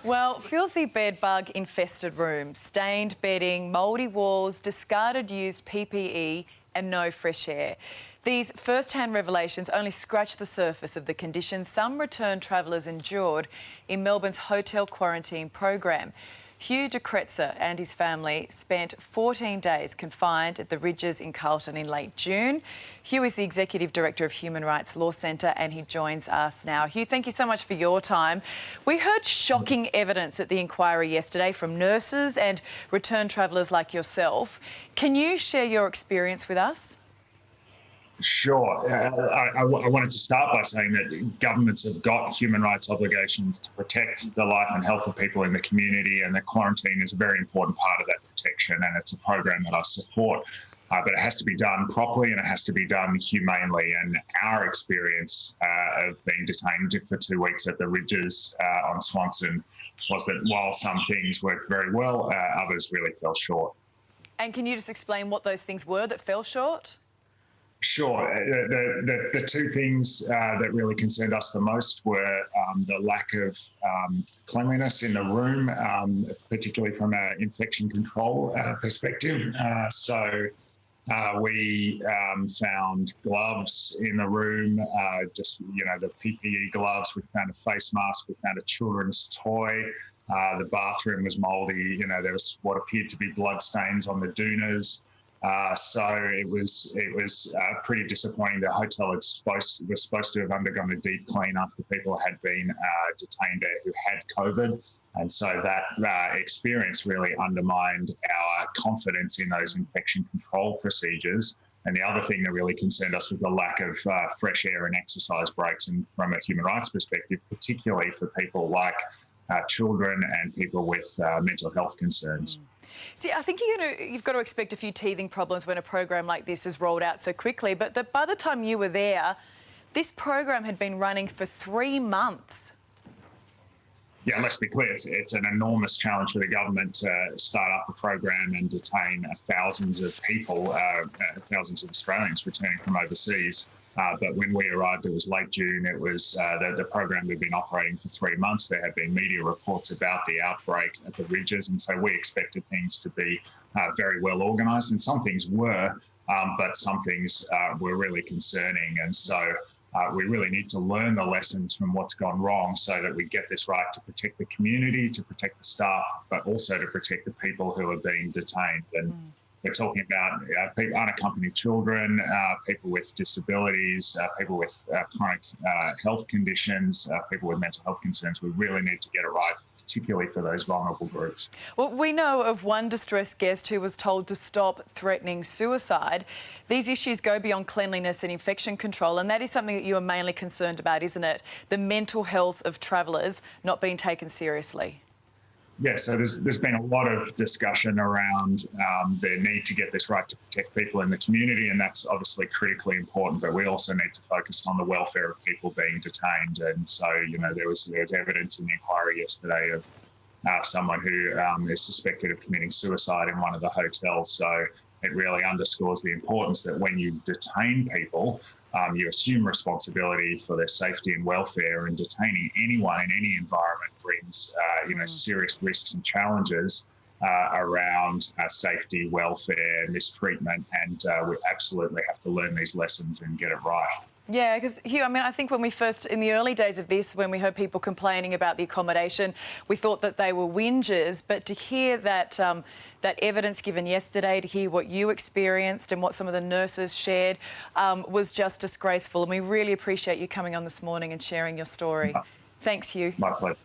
Well, filthy bedbug infested rooms, stained bedding, mouldy walls, discarded used PPE and no fresh air. These first-hand revelations only scratch the surface of the conditions some returned travellers endured in Melbourne's hotel quarantine program. Hugh de Kretzer and his family spent 14 days confined at the Ridges in Carlton in late June. Hugh is the Executive Director of Human Rights Law Centre and he joins us now. Hugh, thank you so much for your time. We heard shocking evidence at the inquiry yesterday from nurses and returned travellers like yourself. Can you share your experience with us? Sure. I wanted to start by saying that governments have got human rights obligations to protect the life and health of people in the community, and the quarantine is a very important part of that protection, and it's a program that I support. But it has to be done properly and it has to be done humanely. And our experience of being detained for 2 weeks at the Ridges on Swanson was that while some things worked very well, others really fell short. And can you just explain what those things were that fell short? Sure. The two things that really concerned us the most were the lack of cleanliness in the room, particularly from an infection control perspective. We found gloves in the room, the PPE gloves. We found a face mask. We found a children's toy. The bathroom was mouldy. There was what appeared to be blood stains on the doonas. So it was pretty disappointing. The hotel was supposed to have undergone a deep clean after people had been detained there who had COVID. And so that experience really undermined our confidence in those infection control procedures. And the other thing that really concerned us was the lack of fresh air and exercise breaks. And from a human rights perspective, particularly for people like children and people with mental health concerns. See, I think you've got to expect a few teething problems when a program like this is rolled out so quickly. But by the time you were there, this program had been running for 3 months. Yeah, let's be clear, it's an enormous challenge for the government to start up a program and detain thousands of people, thousands of Australians returning from overseas. But when we arrived, it was late June. It was the program had been operating for 3 months. There had been media reports about the outbreak at the Ridges, and so we expected things to be very well organised, and some things were, but some things were really concerning. And so we really need to learn the lessons from what's gone wrong so that we get this right to protect the community, to protect the staff, but also to protect the people who are being detained. And we're talking about unaccompanied children, people with disabilities, people with chronic health conditions, people with mental health concerns. We really need to get it right, particularly for those vulnerable groups. Well, we know of one distressed guest who was told to stop threatening suicide. These issues go beyond cleanliness and infection control, and that is something that you are mainly concerned about, isn't it? The mental health of travellers not being taken seriously. Yeah, so there's been a lot of discussion around the need to get this right to protect people in the community, and that's obviously critically important, but we also need to focus on the welfare of people being detained. And so, there was evidence in the inquiry yesterday of someone who is suspected of committing suicide in one of the hotels. So it really underscores the importance that when you detain people, you assume responsibility for their safety and welfare, and detaining anyone in any environment brings, serious risks and challenges around safety, welfare, mistreatment, and we absolutely have to learn these lessons and get it right. Yeah, because Hugh, I think when we first, in the early days of this, when we heard people complaining about the accommodation, we thought that they were whingers. But to hear that that evidence given yesterday, to hear what you experienced and what some of the nurses shared, was just disgraceful. And we really appreciate you coming on this morning and sharing your story. Thanks, Hugh. My pleasure.